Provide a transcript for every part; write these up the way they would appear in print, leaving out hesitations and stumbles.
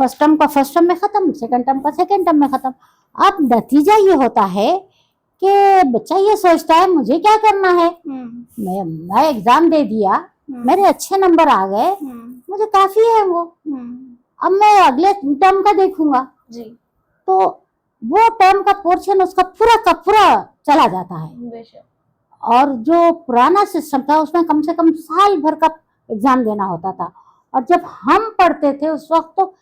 First term کا first term میں ختم, سیکنڈ ٹرم کا سیکنڈ ٹرم میں ختم. اب نتیجہ یہ ہوتا ہے کہ بچہ یہ سوچتا ہے مجھے کیا کرنا ہے, میں ایگزام دے دیا, میرے اچھے نمبر آ گئے, مجھے کافی ہے وہ, اب میں اگلے ٹرم کا دیکھوں گا. جی. تو وہ ٹرم کا پورشن اس کا پورا چلا جاتا ہے. بے شک. اور جو پرانا سسٹم تھا اس میں کم سے کم سال بھر کا ایگزام دینا ہوتا تھا, اور جب ہم پڑھتے تھے اس وقت تو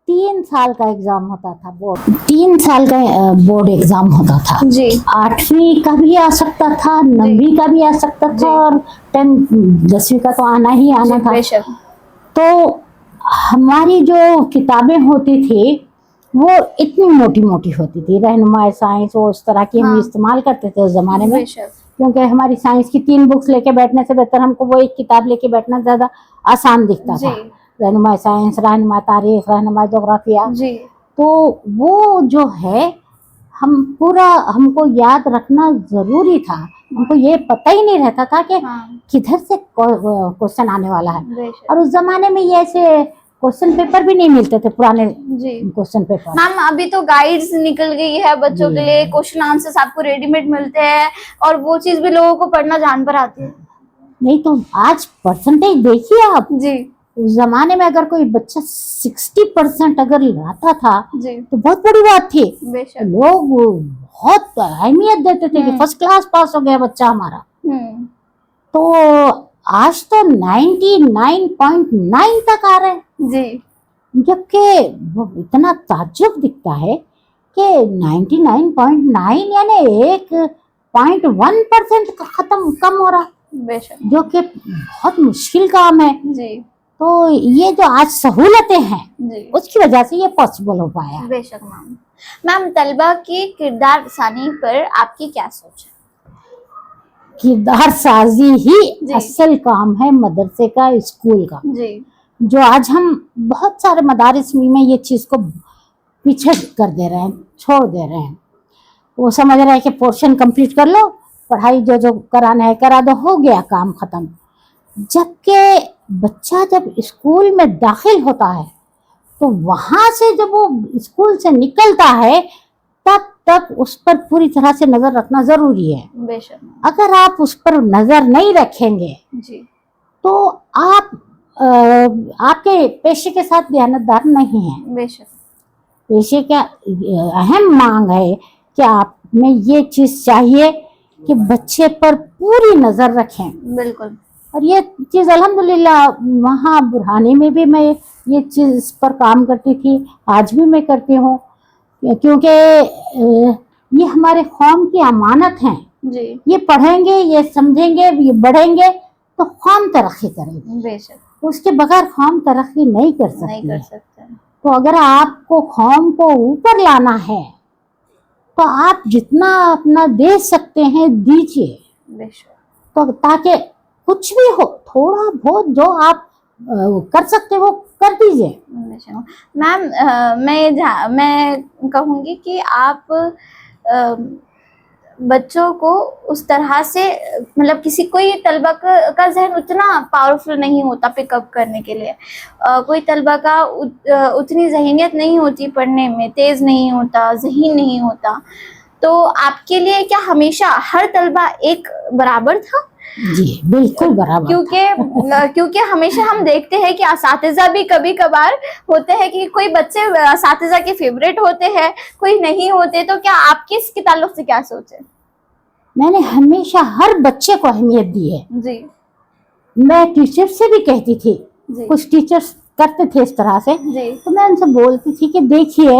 3 سال کا ایگزام ہوتا تھا, بورڈ 3 سال کا بورڈ ایگزام ہوتا تھا. جی. 8ویں کا بھی آ سکتا تھا, 9ویں کا بھی آ سکتا تھا, اور 10ویں کا تو آنا ہی آنا تھا. بے شک. تو ہماری جو کتابیں ہوتی تھی وہ اتنی موٹی موٹی ہوتی تھی, رہنمائی سائنس وہ اس طرح کی ہم استعمال کرتے تھے اس زمانے میں, کیونکہ ہماری سائنس کی 3 بکس لے کے بیٹھنے سے بہتر ہم کو وہ ایک کتاب لے کے بیٹھنا زیادہ آسان دکھتا تھا. رہنمائی سائنس, رہنمائی تاریخ, رہنمائی جغرافیہ. تو وہ جو ہے ہم کو یاد رکھنا ضروری تھا. ہم کو یہ پتہ ہی نہیں رہتا تھا کہ کدھر سے کوشچن آنے والا ہے, اور اس زمانے میں یہ ایسے کوشچن پیپر بھی نہیں ملتے تھے, پرانے کوشچن پیپر. میم ابھی تو گائیڈز نکل گئی ہے بچوں کے لیے, کوشچن آنسرز آپ کو ریڈی میڈ ملتے ہیں, اور وہ چیز بھی لوگوں کو پڑھنا جان پر آتی ہے. نہیں تو آج پرسنٹیج دیکھیے آپ. جی. اس زمانے میں اگر کوئی بچہ 60% اگر لاتا تھا جی. تو بہت بڑی بات تھی. بے شک. لوگ بہت اہمیت دیتے تھے کہ فرسٹ کلاس پاس ہو گیا بچہ ہمارا. تو آج تو 99.9 تک آ رہے ہیں. جی. جبکہ وہ اتنا تعجب دکھتا ہے کہ 99.9 یعنی 1.1% کا کم ہو رہا, بے شک, جو کہ بہت مشکل کام ہے. جی. تو یہ جو آج سہولتیں ہیں جی. اس کی وجہ سے یہ پاسبل ہو پایا. بے شک میم. میم طلبہ کی کردار ثانی پر آپ کی کیا سوچ ہے؟ کردار سازی ہی اصل کام ہے مدرسے کا, اسکول کا. جی. جو آج ہم بہت سارے مدارس میں یہ چیز کو پیچھے کر دے رہے ہیں, چھوڑ دے رہے ہیں. وہ سمجھ رہے ہیں کہ پورشن کمپلیٹ کر لو, پڑھائی جو کرانا ہے کرا دو, ہو گیا کام ختم. جبکہ بچہ جب اسکول میں داخل ہوتا ہے تو وہاں سے جب وہ اسکول سے نکلتا ہے تب تک اس پر پوری طرح سے نظر رکھنا ضروری ہے. بے شک. اگر آپ اس پر نظر نہیں رکھیں گے جی. تو آپ کے پیشے کے ساتھ دیانتدار نہیں ہیں. بے شک. پیشے کا اہم مانگ ہے کہ آپ میں یہ چیز چاہیے کہ بچے پر پوری نظر رکھیں. بالکل. اور یہ چیز الحمدللہ وہاں برہانی میں بھی میں یہ چیز اس پر کام کرتی تھی, آج بھی میں کرتی ہوں, کیونکہ یہ ہمارے قوم کی امانت ہیں. جی. یہ پڑھیں گے, یہ سمجھیں گے, یہ بڑھیں گے تو قوم ترقی کرے گی. بے شک. اس کے بغیر قوم ترقی نہیں کر سکتی. نہیں کر سکتے. تو اگر آپ کو قوم کو اوپر لانا ہے تو آپ جتنا اپنا دے سکتے ہیں دیجیے. بے شک. تو تاکہ کچھ بھی ہو, تھوڑا بہت جو آپ کر سکتے وہ کر دیجیے. میم میں کہوں گی کہ آپ بچوں کو اس طرح سے مطلب کوئی طلبہ کا ذہن اتنا پاورفل نہیں ہوتا پک اپ کرنے کے لیے, کوئی طلبہ کا اتنی ذہنیت نہیں ہوتی پڑھنے میں, تیز نہیں ہوتا, ذہین نہیں ہوتا. تو آپ کے لیے کیا ہمیشہ ہر طلبہ ایک برابر تھا؟ جی بالکل برابر. کیونکہ ہمیشہ ہم دیکھتے ہیں کہ اساتذہ بھی کبھی کبھار ہوتے ہیں کہ کوئی بچے اساتذہ کے فیوریٹ ہوتے ہیں, کوئی نہیں ہوتے. تو کیا آپ کی اس کے تعلق سے کیا سوچ ہے؟ میں نے ہمیشہ ہر بچے کو اہمیت دی ہے. جی. میں ٹیچر سے بھی کہتی تھی, کچھ ٹیچرز کرتے تھے اس طرح سے, تو میں ان سے بولتی تھی کہ دیکھیے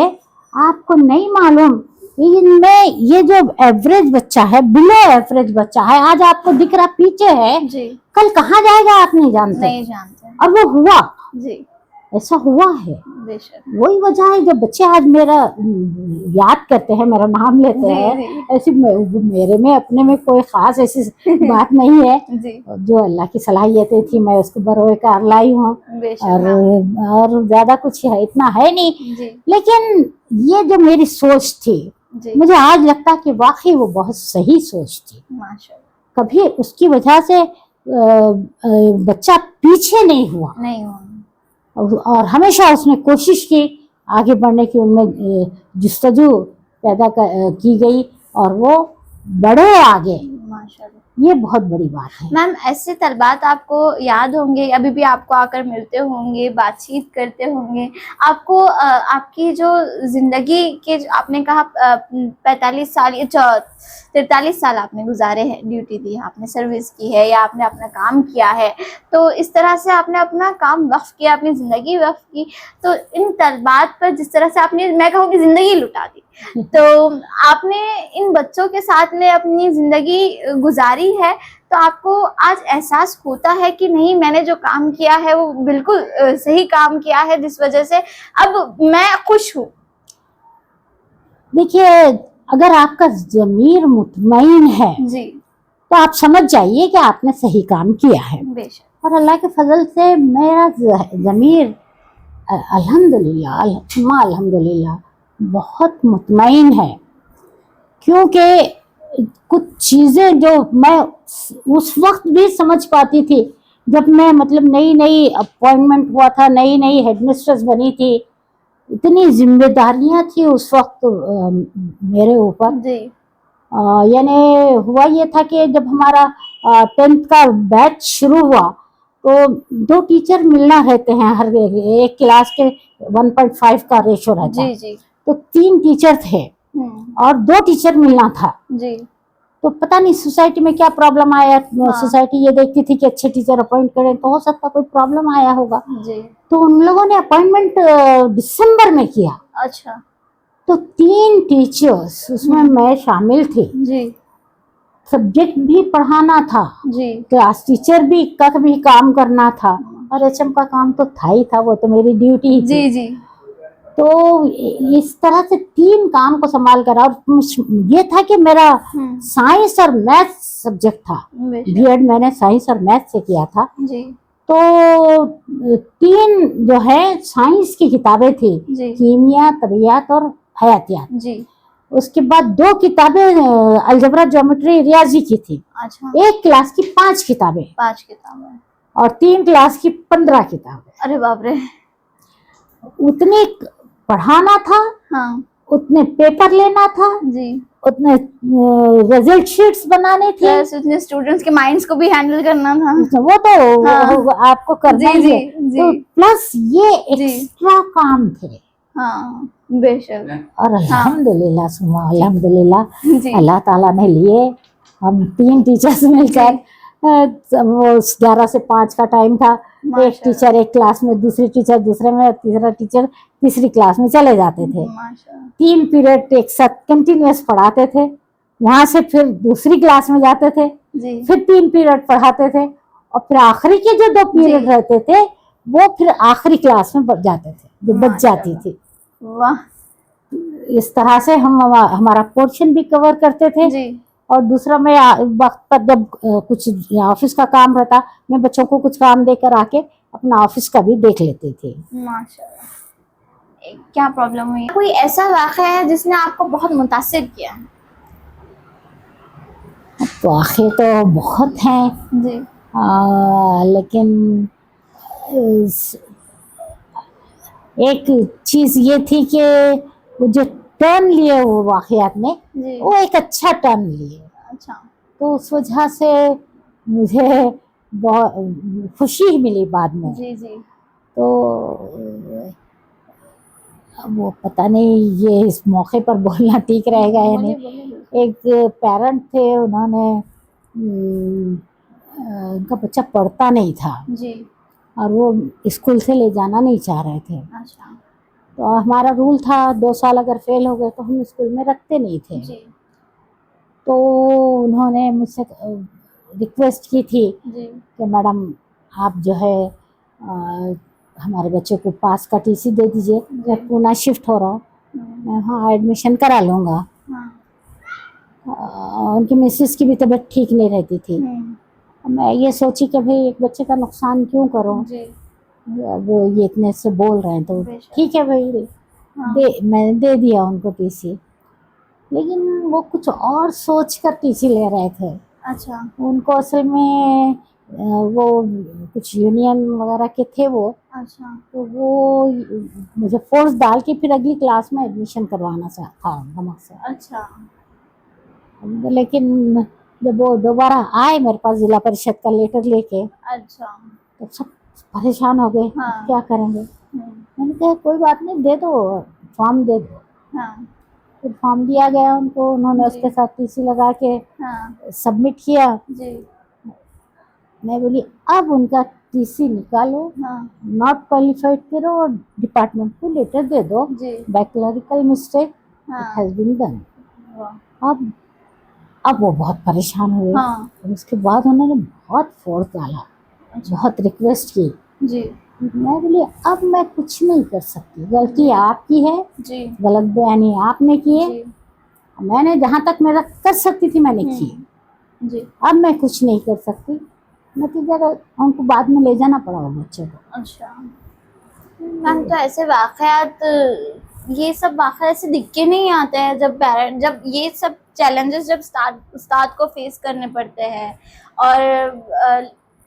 آپ کو نہیں معلوم میں یہ جو ایوریج بچہ ہے, بلو ایوریج بچہ ہے, آج آپ کو دکھ رہا پیچھے ہے, کل کہاں جائے گا آپ نہیں جانتے. اور وہ ہوا. جی. ایسا ہوا ہے. وہی وجہ ہے جو بچے آج میرا یاد کرتے ہیں, میرا نام لیتے ہیں. ایسی میرے میں اپنے میں کوئی خاص ایسی بات نہیں ہے, جو اللہ کی صلاحیتیں تھی میں اس کو بروئے کار لائی ہوں, اور زیادہ کچھ اتنا ہے نہیں. لیکن یہ جو میری سوچ تھی مجھے آج لگتا کہ واقعی وہ بہت صحیح سوچ تھی. کبھی اس کی وجہ سے بچہ پیچھے نہیں ہوا, اور ہمیشہ اس نے کوشش کی آگے بڑھنے کی ان میں جستجو پیدا کی گئی اور وہ بڑھے آگے. ماشاء اللہ. یہ بہت بڑی بات ہے. میم ایسے طلبات آپ کو یاد ہوں گے, ابھی بھی آپ کو آ کر ملتے ہوں گے, بات چیت کرتے ہوں گے, آپ کو آپ کی جو زندگی کے آپ نے کہا 45 سال یا 43 سال آپ نے گزارے ہیں, ڈیوٹی دی ہے, آپ نے سروس کی ہے یا آپ نے اپنا کام کیا ہے, تو اس طرح سے آپ نے اپنا کام وقف کیا, اپنی زندگی وقف کی, تو ان طلبات پر جس طرح سے آپ نے, میں کہوں کہ زندگی لٹا دی, تو آپ نے ان بچوں کے ساتھ میں اپنی زندگی گزاری ہے, تو آپ کو آج احساس ہوتا ہے کہ نہیں میں نے جو کام کیا ہے وہ بالکل صحیح کام کیا ہے, جس وجہ سے اب میں خوش ہوں؟ دیکھیے اگر آپ کا ضمیر مطمئن ہے جی تو آپ سمجھ جائیے کہ آپ نے صحیح کام کیا ہے. بے شک. اور اللہ کے فضل سے میرا ضمیر الحمدللہ الحمدللہ بہت مطمئن ہے, کیونکہ کچھ چیزیں جو میں اس وقت بھی سمجھ پاتی تھی جب میں مطلب نئی اپوائنٹمنٹ ہوا تھا, نئی ہیڈ مسٹریس بنی تھی, اتنی ذمہ داریاں تھی اس وقت میرے اوپر. جی یعنی ہوا یہ تھا کہ جب ہمارا 10th کا بیچ شروع ہوا تو 2 ٹیچر ملنا رہتے ہیں, ہر ایک کلاس کے 1.5 کا ریشو رہتا ہے. جی جی تو 3 ٹیچر تھے اور 2 ٹیچر ملنا تھا. جی تو پتہ نہیں سوسائٹی میں کیا پرابلم آیا, سوسائٹی یہ دیکھتی تھی کہ اچھے ٹیچر اپوائنٹ کریں, تو ہو سکتا کوئی پرابلم آیا ہوگا. جی. تو ان لوگوں نے اپوائنٹمنٹ دسمبر میں کیا. اچھا. تو 3 ٹیچرز اس میں شامل تھی. جی سبجیکٹ بھی پڑھانا تھا, جی کلاس ٹیچر کا بھی کام کرنا تھا, اور ایچ ایم کا کام تو تھا ہی تھا, وہ تو میری ڈیوٹی ہی تھی. جی جی تو اس طرح سے 3 کام کو سنبھال کر, اور یہ تھا کہ میرا سائنس اور میتھ سبجیکٹ تھا, بی ایڈ میں نے سائنس اور میتھ سے کیا تھا. جی تو 3 جو ہے سائنس کی کتابیں تھی, جی کیمیا, طبیعیات اور حیاتیات. جی. اس کے بعد 2 کتابیں الجبرا, جیومیٹری, ریاضی کی تھی. اچھا. ایک کلاس کی 5 کتابیں, 5 کتابیں, اور 3 کلاس کی 15 کتابیں. ارے باپ رے. اتنے پڑھانا تھا, ہاں. اتنے پیپر لینا تھا, جی. اتنے رزلٹ شیٹس بنانے تھے, اتنے اسٹوڈنٹس کے مائنڈس کو بھی ہینڈل کرنا تھا. وہ تو آپ کو کرنا ہی ہے. جی پلس یہ ایکسٹرا کام تھے. ہاں بے شک. اور الحمدللہ سما الحمدللہ جی. اللہ تعالیٰ نے لیے. ہم 3 ٹیچرز مل کر, وہ 11 سے 5 کا ٹائم تھا, ایک ٹیچر ایک کلاس میں, دوسری ٹیچر دوسرے میں, تیسرا ٹیچر تیسری کلاس میں چلے جاتے تھے. 3 پیریڈ ایک ساتھ کنٹینیوس پڑھاتے تھے, وہاں سے پھر دوسری کلاس میں جاتے تھے, پھر 3 پیریڈ پڑھاتے تھے, اور پھر آخری کے جو 2 پیریڈ رہتے تھے وہ پھر آخری کلاس میں جاتے تھے جو بچ جاتی تھی. واہ. اس طرح سے ہم ہمارا پورشن بھی کور کرتے تھے. اور دوسرا میں وقت پر جب کچھ آفس کا کام رہتا, میں بچوں کو کچھ کام دے کر آ کے اپنا آفس کا بھی دیکھ لیتی تھی. ماشاءاللہ. کیا پرابلم ہوئی؟ کوئی ایسا واقعہ ہے جس نے آپ کو بہت متاثر کیا ہے؟ واقعے تو بہت ہیں. جی. لیکن ایک چیز یہ تھی کہ وہ جو ٹرن لیے وہ واقعات میں, وہ ایک اچھا ٹرن لیے. اچھا. تو اس وجہ سے مجھے بہت خوشی ملی بعد میں. جی جی. تو وہ پتہ نہیں یہ اس موقع پر بولنا ٹھیک رہے گا یا نہیں. ایک پیرنٹ تھے, انہوں نے ان کا بچہ پڑھتا نہیں تھا جی, اور وہ اسکول سے لے جانا نہیں چاہ رہے تھے. اچھا. تو ہمارا رول تھا 2 سال اگر فیل ہو گئے تو ہم اسکول میں رکھتے نہیں تھے. جی. تو انہوں نے مجھ سے ریکویسٹ کی تھی کہ میڈم آپ جو ہے ہمارے بچے کو پاس کا ٹی سی دے دیجئے, میں پونا شفٹ ہو رہا ہوں, میں وہاں ایڈمیشن کرا لوں گا. ان کی مسز کی بھی طبیعت ٹھیک نہیں رہتی تھی. میں یہ سوچی کہ بھئی ایک بچے کا نقصان کیوں کروں, وہ یہ اتنے سے بول رہے ہیں تو ٹھیک ہے بھائی, میں نے دے دیا ان کو ٹی سی. لیکن وہ کچھ اور سوچ کر ٹی سی لے رہے تھے. اچھا. ان کو اصل میں وہ کچھ یونین وغیرہ کے تھے وہ، اچھا تو وہ مجھے فورس ڈال کے پھر اگلی کلاس میں ایڈمیشن کروانا تھا مقصد. اچھا لیکن جب وہ دوبارہ آئے میرے پاس ضلع پریشد کا لیٹر لے کے، اچھا تو سب پریشان ہو گئے ہاں. کیا کریں گے. میں نے کہا کوئی بات نہیں، دے دو فارم دے دو. ہاں پھر فارم دیا گیا ان کو، انہوں نے اس جی. کے ساتھ ٹی سی لگا کے ہاں سبمٹ کیا. جی. میں بولی اب ان کا ٹی سی نکالو، ہاں ناٹ کوالیفائڈ کرو اور ڈپارٹمنٹ کو لیٹر دے دو، جی. بائی کلریکل مسٹیک ہاں اٹ ہیز بین ڈن. واہ. اب وہ بہت پریشان ہوئے. ہاں اور اس کے بعد انہوں نے بہت فورس ڈالا، اچھا. بہت ریکویسٹ کی. جی میں بولی اب میں کچھ نہیں کر سکتی، غلطی آپ کی ہے، جی غلط بیانی آپ نے کی ہے. جی. میں نے جہاں تک میرا کر سکتی تھی میں نے کی، جی اب میں کچھ نہیں کر سکتی. نتیجہ ان کو بعد میں لے جانا پڑا وہ بچے کو. اچھا میم، تو ایسے واقعات، یہ سب واقعات ایسے دکھ کے نہیں آتے ہیں جب پیرنٹ، جب یہ سب چیلنجز جب استاد کو فیس کرنے پڑتے ہیں. اور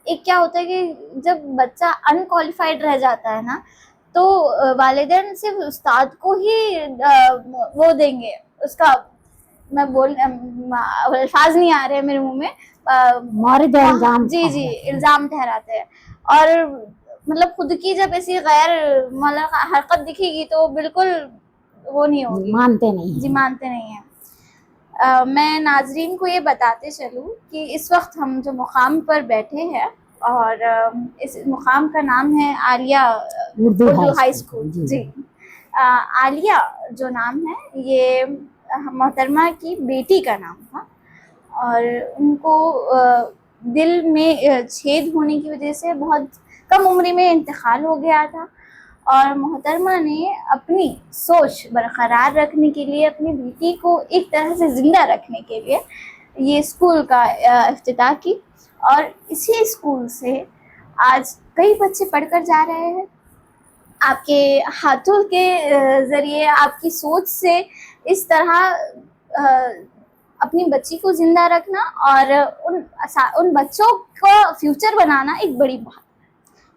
ایک کیا ہوتا ہے کہ جب بچہ انکوالیفائڈ رہ جاتا ہے نا، تو والدین صرف استاد کو ہی وہ دیں گے اس کا، میں بول الفاظ نہیں آ رہے میرے منہ میں، مورد الزام جی جی الزام ٹھہراتے ہیں. اور مطلب خود کی جب ایسی غیر مطلب حرکت دکھے گی تو بالکل وہ نہیں ہوگی، مانتے نہیں جی ہیں. مانتے نہیں ہیں. میں ناظرین کو یہ بتاتے چلوں کہ اس وقت ہم جو مقام پر بیٹھے ہیں، اور اس مقام کا نام ہے عالیہ اردو ہائی اسکول. جی عالیہ جو نام ہے یہ محترمہ کی بیٹی کا نام تھا، اور ان کو دل میں چھید ہونے کی وجہ سے بہت کم عمری میں انتقال ہو گیا تھا. اور محترمہ نے اپنی سوچ برقرار رکھنے کے لیے، اپنی بیٹی کو ایک طرح سے زندہ رکھنے کے لیے یہ اسکول کا افتتاح کی. اور اسی اسکول سے آج کئی بچے پڑھ کر جا رہے ہیں. آپ کے ہاتھوں کے ذریعے، آپ کی سوچ سے اس طرح اپنی بچی کو زندہ رکھنا اور ان بچوں کا فیوچر بنانا ایک بڑی بات،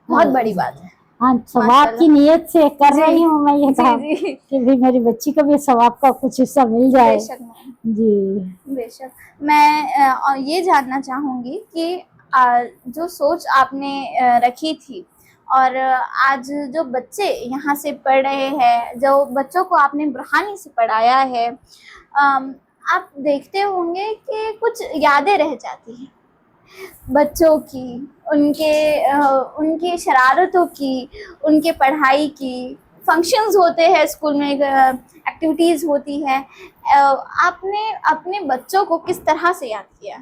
بہت بڑی بات ہے. ہاں، ثواب کی نیت سے کر رہی ہوں میں یہ کام جی کہ بھی میری بچی کو بھی ثواب کا کچھ حصہ مل جائے. بے شک میم، جی بے شک. میں یہ جاننا چاہوں گی کہ جو سوچ آپ نے رکھی تھی، اور آج جو بچے یہاں سے پڑھ رہے ہیں، جو بچوں کو آپ نے برہانی سے پڑھایا ہے، آپ دیکھتے ہوں گے کہ کچھ یادیں رہ جاتی ہیں بچوں کی، ان کی شرارتوں کی، ان کے پڑھائی کی. فنکشنز ہوتے ہیں اسکول میں، ایکٹیویٹیز ہوتی ہے. آپ نے اپنے بچوں کو کس طرح سے یاد کیا؟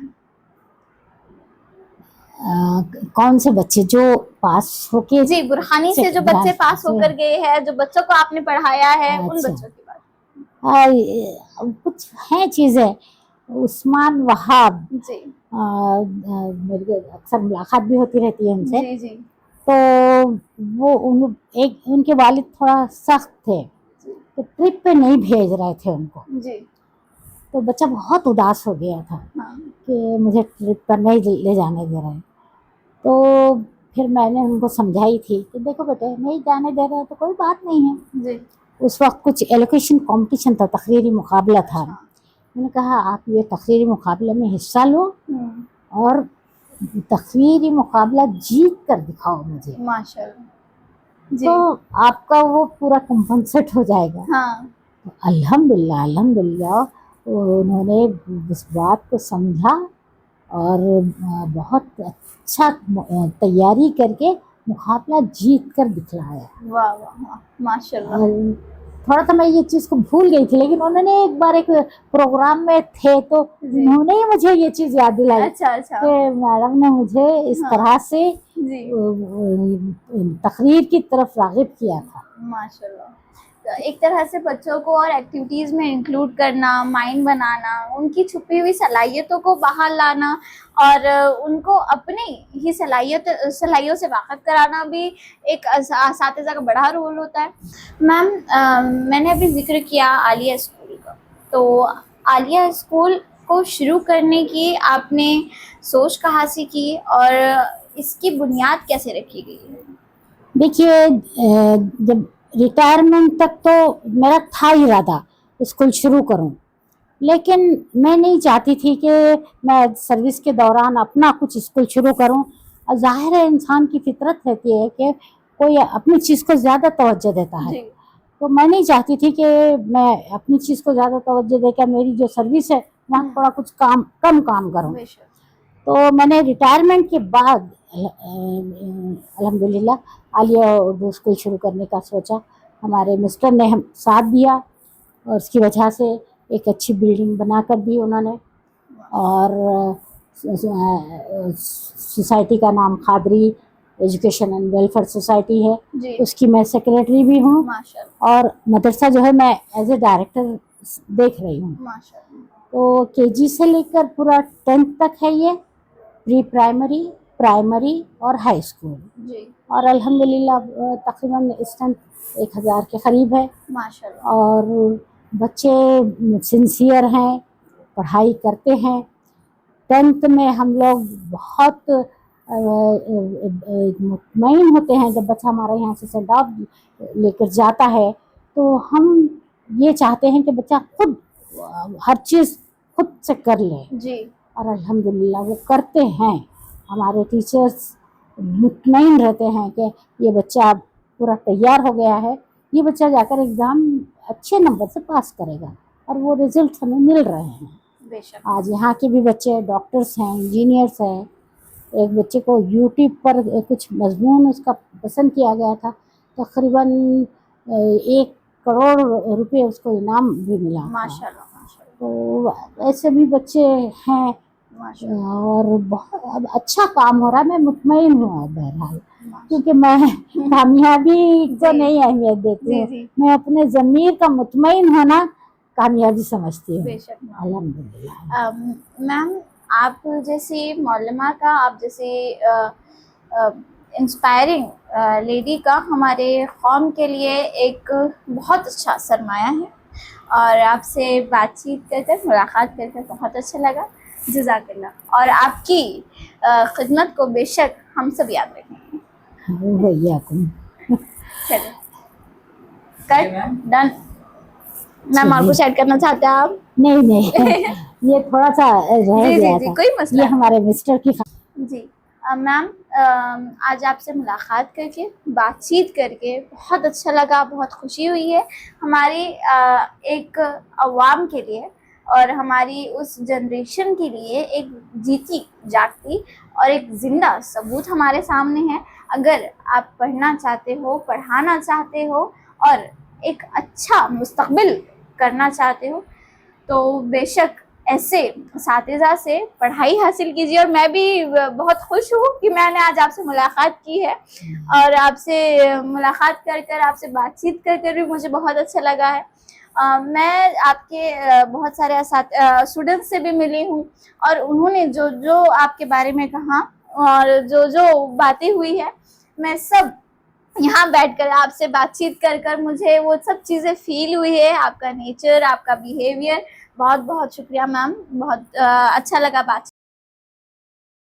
کون سے بچے جو پاس ہو کے؟ جی برہانی سے جو بچے پاس ہو کر گئے ہیں، جو بچوں کو آپ نے پڑھایا ہے، ان بچوں کی بات. کچھ ہیں چیزیں. عثمان وہاب، جی میری اکثر ملاقات بھی ہوتی رہتی ہے ان سے. جی جی تو وہ ان کے والد تھوڑا سخت تھے، تو ٹرپ پہ نہیں بھیج رہے تھے ان کو. جی. تو بچہ بہت اداس ہو گیا تھا ہاں کہ مجھے ٹرپ پر نہیں لے جانے دے رہے. تو پھر میں نے ان کو سمجھائی تھی کہ دیکھو بیٹے، نہیں جانے دے رہے تو کوئی بات نہیں ہے. جی. اس وقت کچھ ایلوکیشن کمپٹیشن تھا، تقریری مقابلہ تھا. میں نے کہا آپ یہ تقریری مقابلے میں حصہ لو اور تقریری مقابلہ جیت کر دکھاؤ مجھے، ماشاء اللہ. جی. تو آپ کا وہ پورا کمپنسیٹ ہو جائے گا. ہاں الحمدللہ انہوں نے اس بات کو سمجھا اور بہت اچھا تیاری کر کے مقابلہ جیت کر دکھلایا. واہ واہ ماشاء اللہ. اور تھوڑا سا میں یہ چیز کو بھول گئی تھی، لیکن انہوں نے ایک بار ایک پروگرام میں تھے تو انہوں نے مجھے یہ چیز یاد دلائی اچھا کہ میڈم نے مجھے اس طرح سے جی تقریر کی طرف راغب کیا تھا. ماشاء اللہ. ایک طرح سے بچوں کو اور ایکٹیویٹیز میں انکلوڈ کرنا، مائنڈ بنانا، ان کی چھپی ہوئی صلاحیتوں کو باہر لانا اور ان کو اپنی ہی صلاحیتوں سے واقف کرانا بھی ایک اساتذہ کا بڑا رول ہوتا ہے. میم، میں نے ابھی ذکر کیا عالیہ اسکول کا، تو عالیہ اسکول کو شروع کرنے کی آپ نے سوچ کہاں سے کی اور اس کی بنیاد کیسے رکھی گئی ہے؟ دیکھیے جب ریٹائرمنٹ تک تو میرا تھا ارادہ اسکول شروع کروں، لیکن میں نہیں چاہتی تھی کہ میں سروس کے دوران اپنا کچھ اسکول شروع کروں. ظاہر ہے انسان کی فطرت رہتی ہے کہ کوئی اپنی چیز کو زیادہ توجہ دیتا ہے، جی تو میں نہیں چاہتی تھی کہ میں اپنی چیز کو زیادہ توجہ دے کر میری جو سروس ہے وہاں تھوڑا کچھ کم کام کروں. بے شک. تو میں نے ریٹائرمنٹ کے بعد الحمدللہ عالیہ اردو اسکول شروع کرنے کا سوچا. ہمارے مسٹر نے ہم ساتھ دیا اور اس کی وجہ سے ایک اچھی بلڈنگ بنا کر دی انہوں نے، اور سوسائٹی کا نام Qadri education and welfare society ہے، جی اس کی میں سیکریٹری بھی ہوں، ماشاء اللہ اور مدرسہ جو ہے میں ایز اے ڈائریکٹر دیکھ رہی ہوں. ماشاء اللہ. تو کے جی سے لے کر پورا 10th تک ہے یہ، پری پرائمری، پرائمری اور ہائی اسکول، جی اور الحمدللہ تقریباً اسٹرینتھ 1000 کے قریب ہے، ماشاء اللہ. اور بچے سنسیئر ہیں، پڑھائی کرتے ہیں. 10th میں ہم لوگ بہت مطمئن ہوتے ہیں جب بچہ ہمارے یہاں سے سینٹ آف لے کر جاتا ہے، تو ہم یہ چاہتے ہیں کہ بچہ خود ہر چیز خود سے کر لے، جی اور الحمدللہ وہ کرتے ہیں. ہمارے ٹیچرس مطمئن رہتے ہیں کہ یہ بچہ پورا تیار ہو گیا ہے، یہ بچہ جا کر ایگزام اچھے نمبر سے پاس کرے گا، اور وہ رزلٹ ہمیں مل رہے ہیں. بے شک. آج یہاں کے بھی بچے ڈاکٹرس ہیں، انجینئرس ہیں. ایک بچے کو یوٹیوب پر کچھ مضمون اس کا پسند کیا گیا تھا، تقریباً 1 کروڑ روپے اس کو انعام بھی ملا تھا. ماشاء اللہ ماشاء اللہ تو ایسے بھی بچے ہیں، ماشاء اللہ. اور بہت اچھا کام ہو رہا ہے. میں مطمئن ہوں بہرحال، ماشاء کیونکہ میں کامیابی کو جی. نہیں اہمیت دیتی جی ہوں، جی میں اپنے ضمیر کا مطمئن ہونا کامیابی سمجھتی ہوں. بے شک. الحمدللہ. میم آپ جیسی معلمہ کا، آپ جیسی انسپائرنگ لیڈی کا ہمارے قوم کے لیے ایک بہت اچھا سرمایہ ہے، اور آپ سے بات چیت کر ملاقات کر بہت اچھا لگا. جزاک اللہ. اور آپ کی خدمت کو بے شک ہم سب یاد رکھیں گے. وإياكم. چلے کٹ ڈن. میم اور کچھ ایڈ کرنا چاہتے ہیں آپ؟ نہیں یہ تھوڑا سا رہ جی گیا جی تھا، کوئی مسئلہ یہ ہمارے مسٹر کی جی. میم آج آپ سے ملاقات کر کے، بات چیت کر کے بہت اچھا لگا، بہت خوشی ہوئی ہے. ہماری ایک عوام کے لیے اور ہماری اس جنریشن کے لیے ایک جیتی جاگتی اور ایک زندہ ثبوت ہمارے سامنے ہے. اگر آپ پڑھنا چاہتے ہو، پڑھانا چاہتے ہو اور ایک اچھا مستقبل کرنا چاہتے ہو، تو بے شک ایسے اساتذہ سے پڑھائی حاصل کیجیے. اور میں بھی بہت خوش ہوں کہ میں نے آج آپ سے ملاقات کی ہے، اور آپ سے ملاقات کر آپ سے بات چیت کر بھی مجھے بہت اچھا لگا ہے. میں آپ کے بہت سارے اسٹوڈنٹس سے بھی ملی ہوں، اور انہوں نے جو آپ کے بارے میں کہا اور جو باتیں ہوئی ہے، میں سب یہاں بیٹھ کر آپ سے بات چیت کر مجھے وہ سب چیزیں فیل ہوئی ہے. آپ کا نیچر، آپ کا بیہیویئر، بہت بہت شکریہ میم. بہت اچھا لگا بات